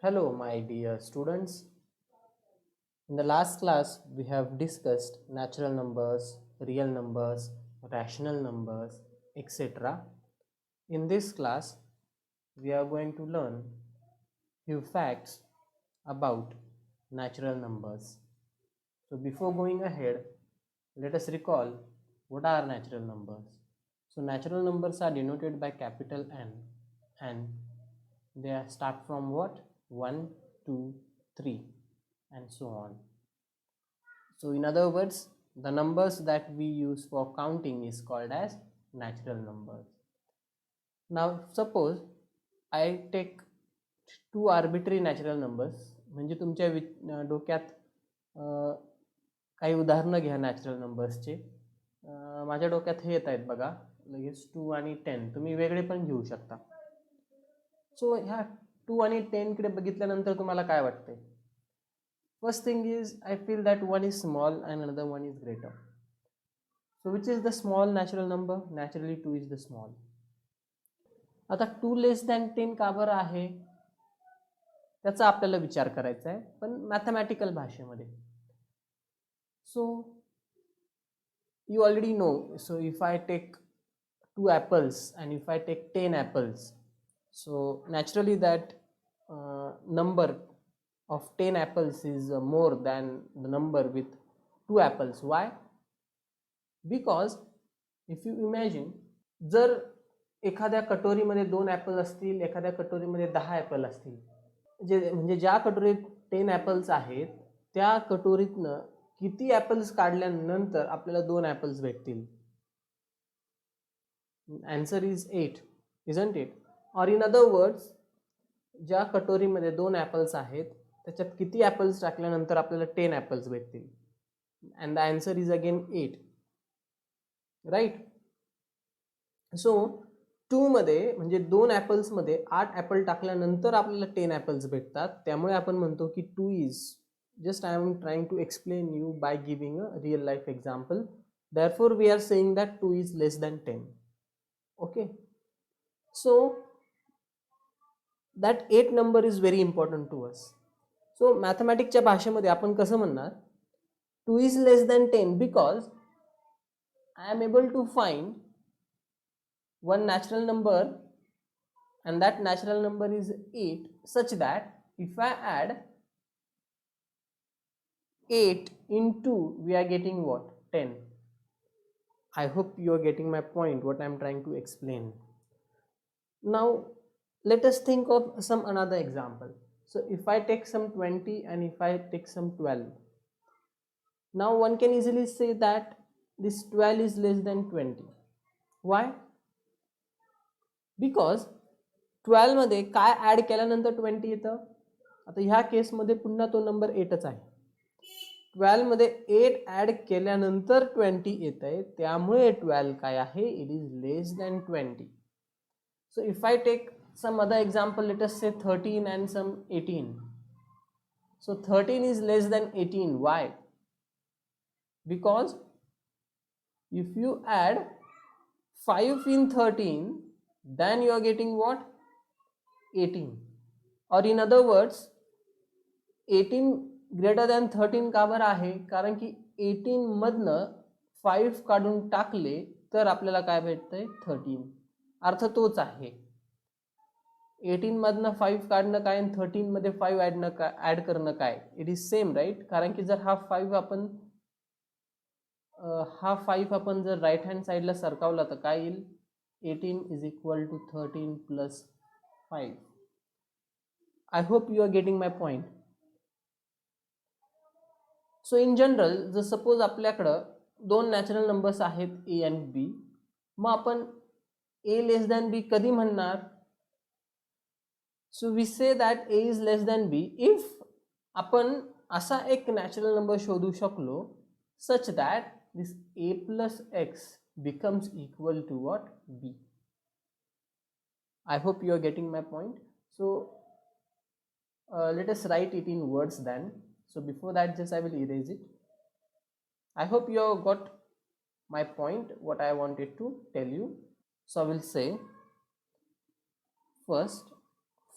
Hello, my dear students. In the last class, we have discussed natural numbers, real numbers, rational numbers, etc. In this class, we are going to learn few facts about natural numbers. So, before going ahead, let us recall what are natural numbers. So, natural numbers are denoted by capital N and they start from what? 1, 2, 3 and so on. So in other words, the numbers that we use for counting is called as natural numbers. Now suppose I take two arbitrary natural numbers, म्हणजे तुमच्या डोक्यात काही उदाहरणं घ्या natural नंबर्सचे. माझ्या डोक्यात हे येत आहेत बघा, लगेच 2 आणि 10. तुम्ही वेगळे पण घेऊ शकता. सो ह्या 2 आणि 10 कडे बघितल्यानंतर तुम्हाला काय वाटतंय? First thing is, I feel that one is small and another one is greater. So which is the small natural number? Naturally 2 is the small. आता 2 less than 10 का बरं आहे त्याचा आपल्याला विचार करायचा आहे, पण मॅथमॅटिकल भाषेमध्ये. So you already know, so if I take 2 apples and if I take 10 apples, so naturally that number of 10 apples is more than the number with 2 apples. Why? Because if you imagine, जर एखाद्या कटोरीमध्ये 2 Apple असतील, एखाद्या कटोरीमध्ये 10 Apple असतील, म्हणजे ज्या कटोरीत 10 apples आहेत त्या कटोरीतनं किती ॲपल्स काढल्यानंतर आपल्याला 2 ॲपल्स भेटतील? Answer is 8, isn't it? Or in other words, ज्या कटोरीमध्ये 2 ॲपल्स आहेत त्याच्यात किती ॲपल्स टाकल्यानंतर आपल्याला 10 ॲपल्स भेटतील? And the answer is again 8, right? So 2 मध्ये म्हणजे 2 ॲपल्स मध्ये 8 ॲपल टाकल्यानंतर आपल्याला 10 ॲपल्स भेटतात. त्यामुळे आपण म्हणतो की 2 is, just I am trying to explain you by giving a real life example. Therefore we are saying that 2 is less than 10. Okay, so that 8 number is very important to us. So mathematics भाषेमध्ये आपण कसं म्हणणार? 2 is less than 10 because I am able to find one natural number and that natural number is 8, such that if I add 8 into, we are getting what? 10. I hope you are getting my point, what I am trying to explain. Now let us think of some another example. So if I take some 20 and if I take some 12, now one can easily say that this 12 is less than 20. Why? Because 12 मध्ये काय add केल्यानंतर 20 येतं? आता ह्या केसमध्ये पुन्हा तो number 8च आहे. 12 मध्ये 8 ऍड केल्यानंतर 20 येत आहे, त्यामुळे 12 काय आहे? It is less than 20. So if I take some other example, let us say 13 and some 18. So 13 is less than 18. Why? Because if you add 5 in 13, then you are getting what? 18. Or in other words, 18 greater than 13 का बरं आहे? कारण की 18 मधनं 5 काढून टाकले तर आपल्याला काय भेटतंय? 13. अर्थ तोच आहे. 18 मधनं 5 काढणं काय आणि 13 मध्ये 5 ऍड करणं काय? It is same, right? कारण की जर हा 5 आपण जर राईट हँड साईडला सरकावला तर काय येईल? 18 is equal to 13 plus 5. I hope you are getting my point. So in general, जर सपोज आपल्याकडं 2 नॅचरल नंबर्स आहेत ए आणि बी, मग आपण ए लेस दॅन बी कधी म्हणणार? So we say that a is less than b if आपण असा एक नॅचरल नंबर शोधू शकलो such that this a plus x becomes equal to what? b. I hope you are getting my point. So let us write it in words then. So before that, just I will erase it. I hope you have got my point, what I wanted to tell you. So I will say first,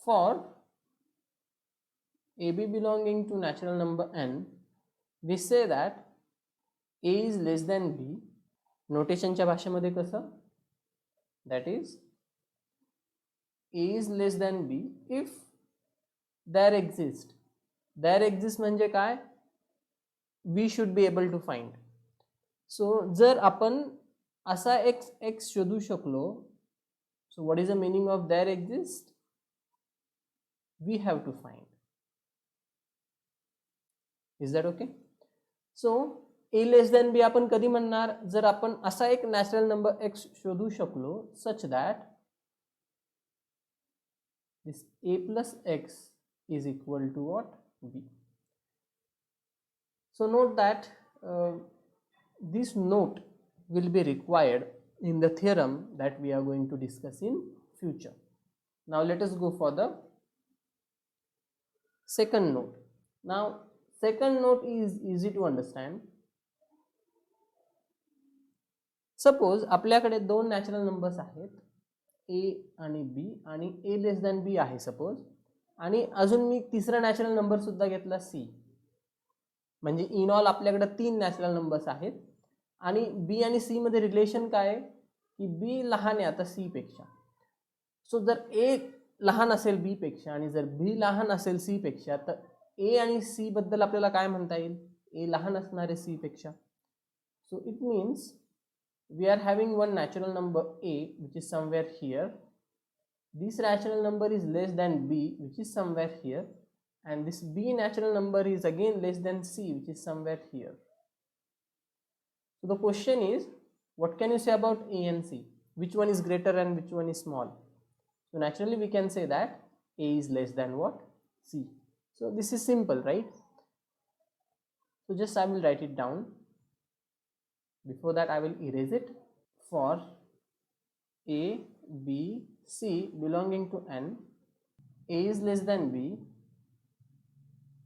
for AB belonging to natural number n, we say that A is less than B. नोटेशनच्या भाषेमध्ये कसं? That is A is less than B if there exists म्हणजे काय? We should be able to find. So जर आपण असा x शोधू शकलो, so what is the meaning of there exists? We have to find. Is that okay? So A less than B आपण कधी म्हणणार? जर आपण असा एक नॅचरल नंबर x शोधू शकलो such that this A plus x is equal to what? B. So note that this note will be required in the theorem that we are going to discuss in future. Now let us go for the second note. Now second note is easy to understand. Suppose आपल्याकडे दोन natural numbers आहेत A आणि B आणि A less than B आहे suppose, आणि अजून मी तिसरा natural number सुद्धा घेतला C. म्हणजे इन ऑल आपल्याकडे तीन नॅचरल नंबर्स आहेत आणि B आणि C मध्ये रिलेशन काय आहे की B लहान आहे आता C पेक्षा. सो जर A लहान असेल B पेक्षा आणि जर B लहान असेल C पेक्षा तर A आणि C बद्दल आपल्याला काय म्हणता येईल? A लहान असणार आहे C पेक्षा. So it means we are having one natural number A which is somewhere here. This natural number is less than B which is somewhere here, and this B natural number is again less than C which is somewhere here. So the question is, what can you say about A and C? Which one is greater and which one is small? So naturally we can say that A is less than what? C. So this is simple, right? So just I will write it down. Before that I will erase it. For A, B, C belonging to n, A is less than B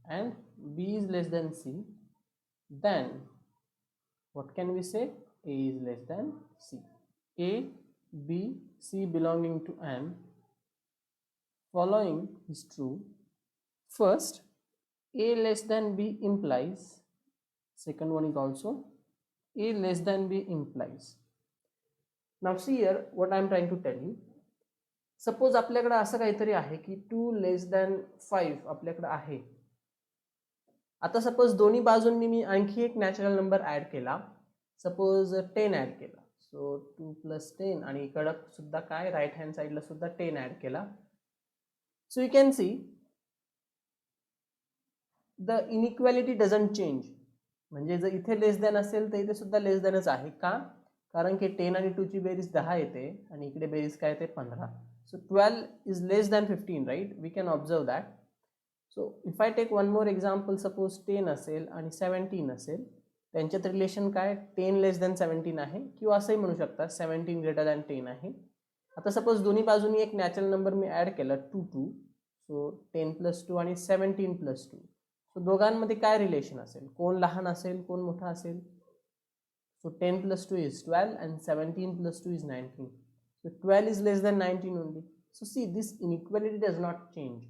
and B is less than C, then what can we say? A is less than C. A, B, C belonging to n, following is true. First, A less than B implies, second one is also A less than B implies. Now see here what I am trying to tell you. Suppose आपल्याकडे असं काहीतरी आहे की 2 less than 5 आपल्याकडे आहे. आता suppose दोन्ही बाजूंनी मी आणखी एक नॅचरल नंबर ऍड केला, सपोज 10 ऍड केला. सो 2 plus 10 आणि इकडे सुद्धा काय राईट हँड साइडला सुद्धा 10 ऍड केला. सो you can see the inequality doesn't change. म्हणजे जर इथे लेस दॅन असेल तर इथे सुद्धा लेस दॅनच आहे. का? कारण की 10 आणि 2 ची बेरीज 10 येते आणि इकडे बेरीज काय येते 15. So 12 is less than 15, right? We can observe that. So if I take one more example, suppose 10 असेल आणि 17 असेल, त्यांच्यात रिलेशन काय? 10 लेस दॅन 17 आहे, किंवा असंही म्हणू शकता 17 ग्रेटर दॅन 10 आहे. आता सपोज दोन्ही बाजूनी एक नॅचरल नंबर मी ऍड केला 2. सो 10 plus 2 आणि 17 plus 2. सो दोघांमध्ये काय रिलेशन असेल? कोण लहान असेल, कोण मोठा असेल? सो 10 plus 2 is 12 and 17 plus 2 is 19. So 12 is less than 19 only. So see, this inequality does not change.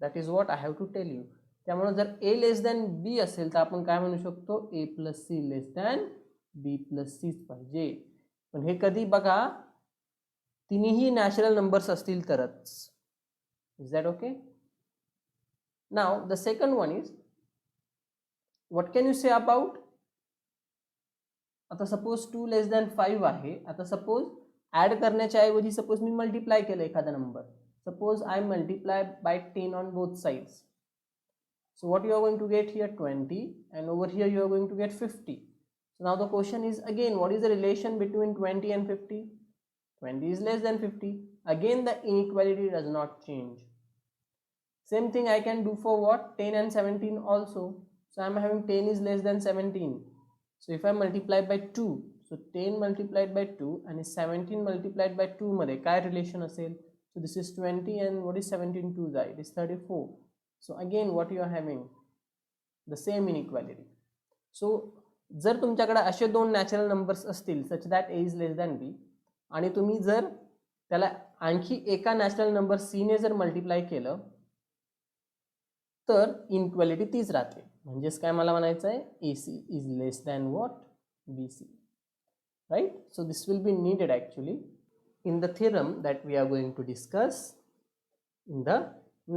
That is what I have to tell you. त्यामुळे जर A less than B असेल तर आपण काय म्हणू शकतो? A plus C less than B plus C पाहिजे. पण हे कधी बघा, तिन्ही नॅचरल नंबर्स असतील तरच. Is that okay? Now the second one is, what can you say about, आता सपोज 2 लेस दॅन 5 आहे. आता सपोज ऍड करण्याच्या ऐवजी सपोज मी मल्टिप्लाय केलं एखादा number. Suppose I multiply by 10 on both sides. So what you are going to get here? 20, and over here you are going to get 50. So now the question is again, what is the relation between 20 and 50? 20 is less than 50. Again the inequality does not change. Same thing I can do for what? 10 and 17 also. So I am having 10 is less than 17. So if I multiply by 2, so 10 multiplied by 2 and 17 multiplied by 2 मध्ये काय relation असेल? So this is 20 and what is 17 2 it is 34. So again what you are having? The same inequality. So जर तुमच्याकडे असे दोन natural numbers असतील such that A is less than B, आणि तुम्ही जर त्याला आणखी एका नॅचरल नंबर C ने जर मल्टिप्लाय केलं, तर इनइक्वालिटी तीच राहते. म्हणजेच काय मला म्हणायचं आहे, A C is less than what, B C. Right. So this will be needed actually in the theorem that we are going to discuss in the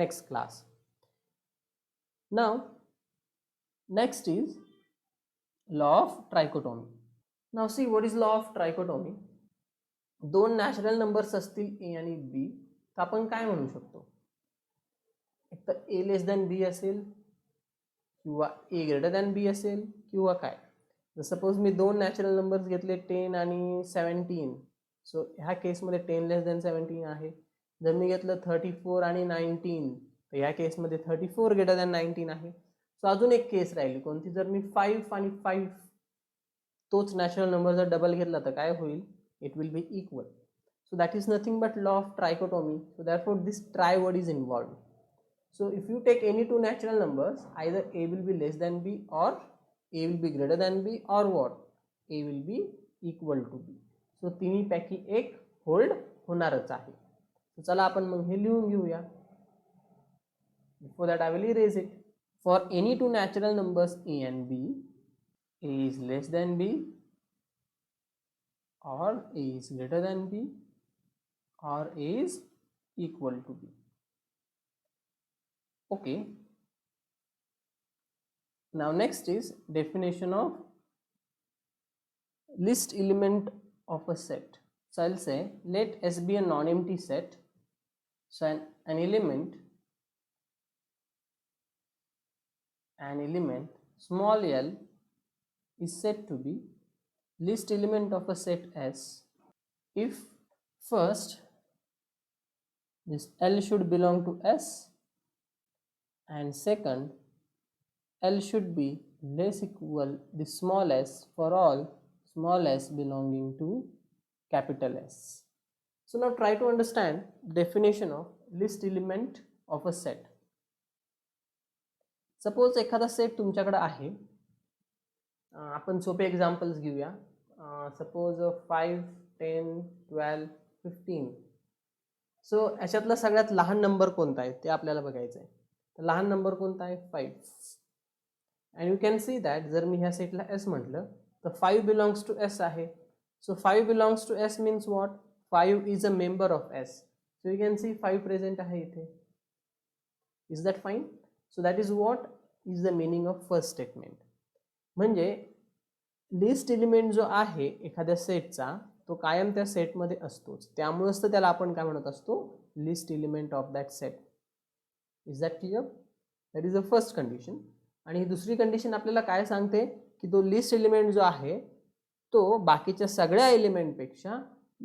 next class. Now next is law of trichotomy. Now see, what is law of trichotomy? दोन natural numbers असतील ए आणि B, तर आपण काय म्हणू शकतो, एक तर ए लेस दॅन बी असेल किंवा ए ग्रेटर दॅन बी असेल किंवा काय. जर सपोज मी दोन नॅचरल नंबर्स घेतले 10 आणि 17, सो ह्या केसमध्ये 10 लेस दॅन 17 आहे. जर मी घेतलं 34 आणि 19, तर ह्या केसमध्ये 34 ग्रेटर दॅन 19 आहे. सो अजून एक केस राहिली कोणती, जर मी 5 आणि 5 तोच नॅचरल नंबर जर डबल घेतला तर काय होईल, it will be equal. So that is nothing but law of trichotomy. So therefore this try word is involved. So if you take any two natural numbers, either a will be less than b or a will be greater than b or what, a will be equal to b. So तिन्ही पैकी एक hold होणारच आहे. So चला आपण मग हे लिहून घेऊया. Before that I will erase it. For any two natural numbers a and b, a is less than b or a is greater than b or a is equal to b. Okay. Now next is definition of list element of a set. So I'll say let S be a non-empty set. So an element small l is said to be list element of a set S if first this L should belong to S and second L should be less equal the small s for all small s belonging to capital S. So now try to understand definition of list element of a set. Suppose एखादा set तुमच्याकडे आहे, आपण सोपे examples घेऊया. Suppose 5, 10, 12, 15. सो याच्यातला सगळ्यात लहान number कोणता आहे ते आपल्याला बघायचं आहे. तर लहान नंबर कोणता आहे, 5. And you can see that जर मी ह्या सेटला एस म्हटलं तर 5 बिलॉंग्स टू एस आहे. So 5 belongs to S means what, 5 is a member of S. So you can see 5 present आहे इथे. Is that fine? So that is what is the meaning of first statement. म्हणजे least element जो आहे एखाद्या सेटचा तो कायम त्या सेटमध्ये असतोच, त्यामुळेच तर त्याला आपण काय म्हणत असतो, list element of that set. Is that clear? That is the first condition. आणि ही दुसरी कंडिशन आपल्याला काय सांगते की तो लिस्ट एलिमेंट जो आहे तो बाकीच्या सगळ्या एलिमेंटपेक्षा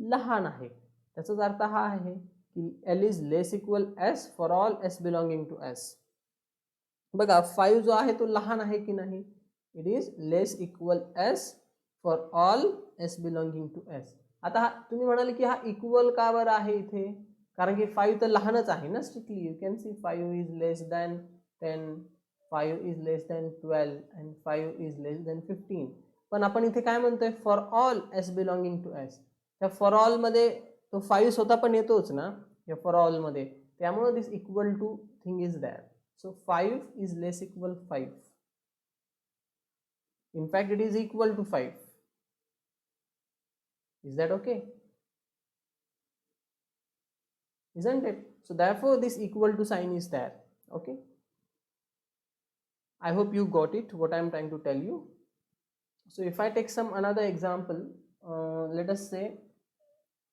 लहान आहे. त्याचाच अर्थ हा आहे की L is less equal S for all S belonging to S. बघा 5 जो आहे तो लहान आहे की नाही, it is less equal S for all S belonging to S. आता तुम्ही म्हणाले की हा इक्वल का बरं आहे इथे, कारण की 5 तर लहानच आहे ना strictly. You can see 5 is less than 10, 5 is less than 12 and 5 is less than 15. पण आपण इथे काय म्हणतोय, for all S belonging to S. त्या फॉर ऑल मध्ये तो 5 स्वतः पण येतोच ना या फॉर ऑल मध्ये, त्यामुळे this equal to thing is there. So 5 is less equal 5. In fact, it is equal to 5. Is that okay? Isn't it? So therefore, this equal to sign is there. Okay. I hope you got it, what I am trying to tell you. So if I take some another example, let us say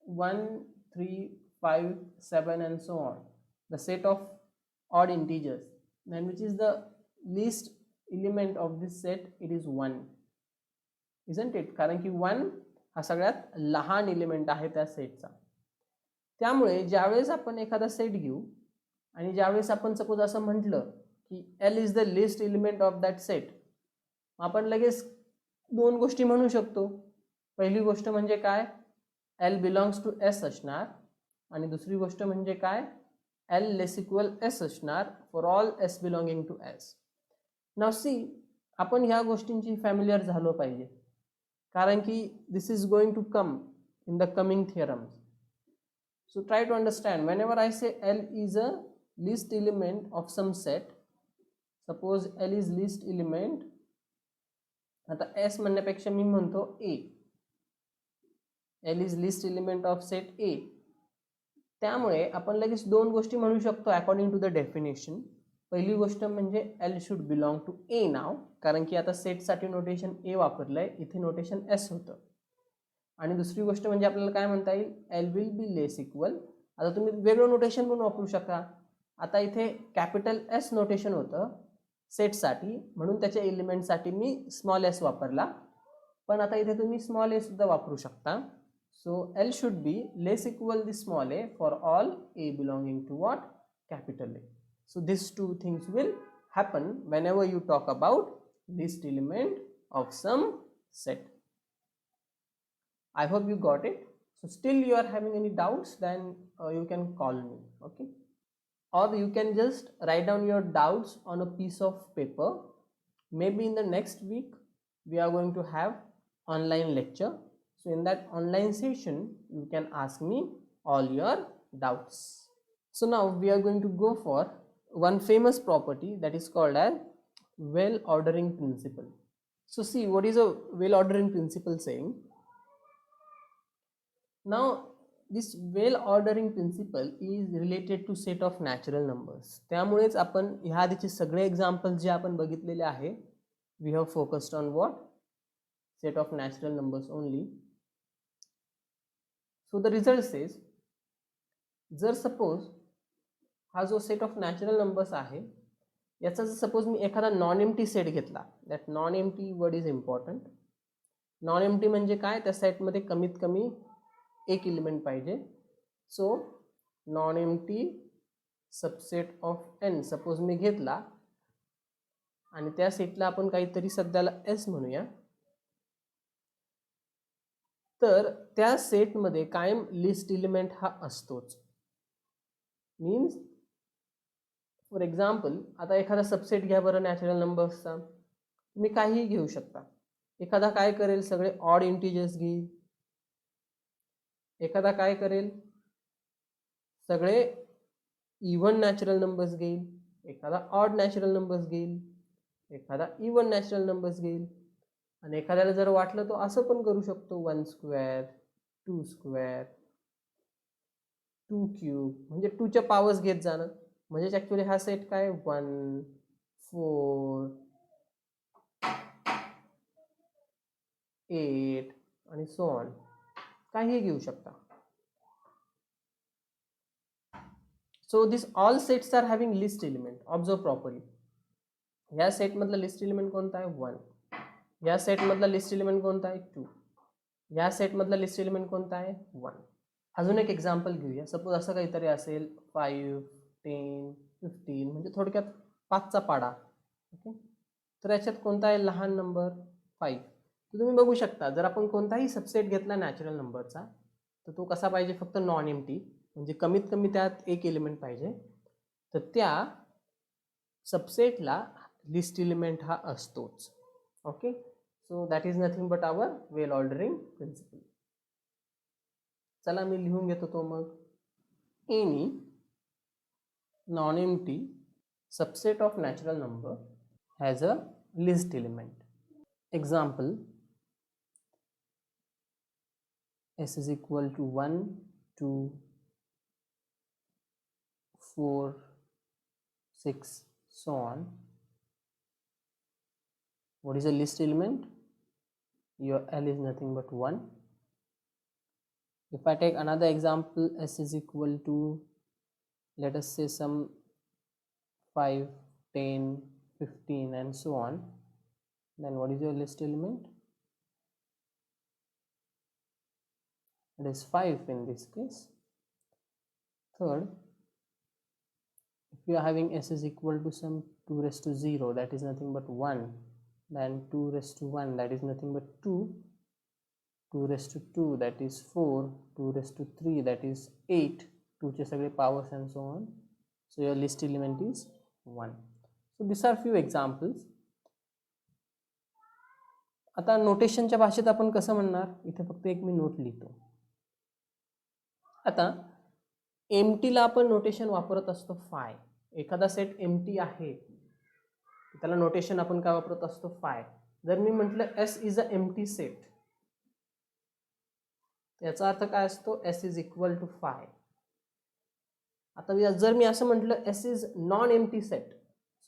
1, 3, 5, 7 and so on. The set of odd integers. And which is the least element of this set, it is 1. Isn't it? कारण की 1 हा सगळ्यात लहान element आहे त्या सेटचा. त्यामुळे ज्यावेळेस आपण एखादा सेट घेऊ आणि ज्यावेळेस आपण सपोज असं म्हटलं की L is the list element of that set, आपण लगेच दोन गोष्टी म्हणू शकतो. पहिली गोष्ट म्हणजे काय, एल बिलॉंग्स टू एस असणार, आणि दुसरी गोष्ट म्हणजे काय, L less equal S असणार for all S belonging to S. Now see, आपण ह्या गोष्टींची फॅमिलियर झालो पाहिजे, कारण की this is going to come in the coming theorems. So try to understand, whenever I say L is a least element of some set, suppose L is least element. आता S म्हणण्यापेक्षा मी म्हणतो A. L is least element of set A. त्यामुळे आपण लगेच दोन गोष्टी म्हणू शकतो अकॉर्डिंग टू द डेफिनेशन. पहिली गोष्ट म्हणजे एल शुड बिलॉंग टू ए नाव, कारण की आता सेटसाठी नोटेशन ए वापरलंय, इथे नोटेशन एस होतं. आणि दुसरी गोष्ट म्हणजे आपल्याला काय म्हणता येईल, L will be less equal. आता तुम्ही वेगळं नोटेशन पण वापरू शकता. आता इथे कॅपिटल एस नोटेशन होतं सेटसाठी, म्हणून त्याच्या एलिमेंटसाठी मी स्मॉल एस वापरला. पण आता इथे तुम्ही स्मॉल ए सुद्धा वापरू शकता. So L should be less equal the small a for all a belonging to what? Capital A. So these two things will happen whenever you talk about list element of some set. I hope you got it. So still you are having any doubts, then you can call me, okay? Or you can just write down your doubts on a piece of paper. Maybe in the next week we are going to have online lecture. So in that online session, you can ask me all your doubts. So now we are going to go for one famous property that is called as well ordering principle. So see, what is a well ordering principle saying? Now this well ordering principle is related to set of natural numbers. त्यामुळेच आपण ह्या आधीचे सगळे examples जे आपण बघितलेले आहे, we have focused on what? Set of natural numbers only. So the result says, जर suppose हा जो सेट ऑफ नॅचरल नंबर्स आहे याचा जर सपोज मी एखादा नॉन एम्प्टी सेट घेतला, that non empty word is important. Non empty म्हणजे काय, त्या सेटमध्ये कमीत कमी एक एलिमेंट पाहिजे. So non empty subset of N suppose मी घेतला आणि त्या सेटला आपण काहीतरी सध्याला एस म्हणूया. तर त्या सेटमध्ये कायम लिस्ट एलिमेंट हा असतोच. मीन्स फॉर एक्झाम्पल आता एखादा सबसेट घ्या बरं नॅचरल नंबर्सचा, तुम्ही काहीही घेऊ शकता. एखादा काय करेल, सगळे ऑड इंटिजर्स घेईल. एखादा काय करेल, सगळे इव्हन नॅचरल नंबर्स घेईल. एखादा ऑड नॅचरल नंबर्स घेईल. एखादा इव्हन नॅचरल नंबर्स घेईल. आणि एखाद्याला जर वाटलं तो असं पण करू शकतो, 1 स्क्वेअर, 2 स्क्वेअर, 2 क्यूब, म्हणजे 2च्या पॉवर्स घेत जाणं. म्हणजे ऍक्च्युअली हा सेट काय 1, 4, 8 आणि सो ऑन, काहीही घेऊ शकता. So this all sets are having least element. Observe properly. या सेट मधला लिस्ट एलिमेंट कोणता आहे 1. या सेट मधला लिस्ट एलिमेंट कोणता आहे 2. या सेट मधला लिस्ट एलिमेंट कोणता आहे 1. अजून एक एक्झाम्पल घेऊया. सपोज असं काहीतरी असेल 5, 10, 15, म्हणजे थोडक्यात 5चा पाडा. ओके. तर याच्यात कोणता आहे लहान नंबर 5. तर तुम्ही बघू शकता, जर आपण कोणताही सबसेट घेतला नॅचरल नंबरचा, तर तो कसा पाहिजे, फक्त नॉन एम्प्टी, म्हणजे कमीत कमी त्यात एक एलिमेंट पाहिजे. तर त्या सबसेटला लिस्ट एलिमेंट हा असतोच. Okay. So that is nothing but our well ordering principle. चला मी लिहून घेतो तो मग. Any non empty subset of natural number has a least element. Example, s is equal to 1, 2, 4, 6, so on. What is a list element? Your L is nothing but 1. If I take another example, s is equal to, let us say, some 5, 10, 15 and so on, then what is your list element? It is 5 in this case. Third, if you are having s is equal to some 2 raised to 0, that is nothing but 1, then 2 raised to 1, that is nothing but 2, 2 raised to 2, that is 4, 2 raised to 3, that is 8, 2 चे सगळे powers and so on. So your list element is 1. So these are few examples. आता नोटेशनच्या भाषेत आपण कसं म्हणणार, इथे फक्त एक मी नोट लिहितो. आता एम्प्टीला आपण नोटेशन वापरत असतो फाय. एखादा सेट एम्प्टी आहे त्याला नोटेशन आपण काय वापरत असतो, फाय. जर मी म्हटलं S is a empty set, याचा अर्थ काय असतो, S is equal to phi. आता जर मी असं म्हटलं S is non empty set,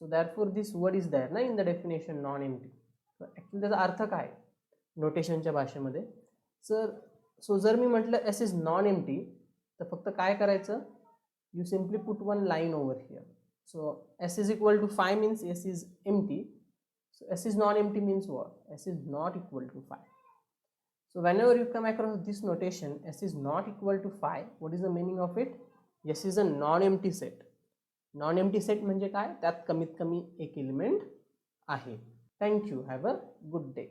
so therefore this word is there ना in the definition non empty. Actually त्याचा अर्थ काय नोटेशनच्या भाषेमध्ये, सो जर मी म्हटलं एस इज नॉन एम्प्टी, तर फक्त काय करायचं, you simply put one line over here. So S is equal to phi means S is empty. So S is non-empty means what? S is not equal to 5. So whenever you come across this notation, S is not equal to 5, what is the meaning of it? S is a non-empty set. Non-empty set म्हणजे काय, त्यात कमीत कमी एक element आहे. Thank you, have a good day.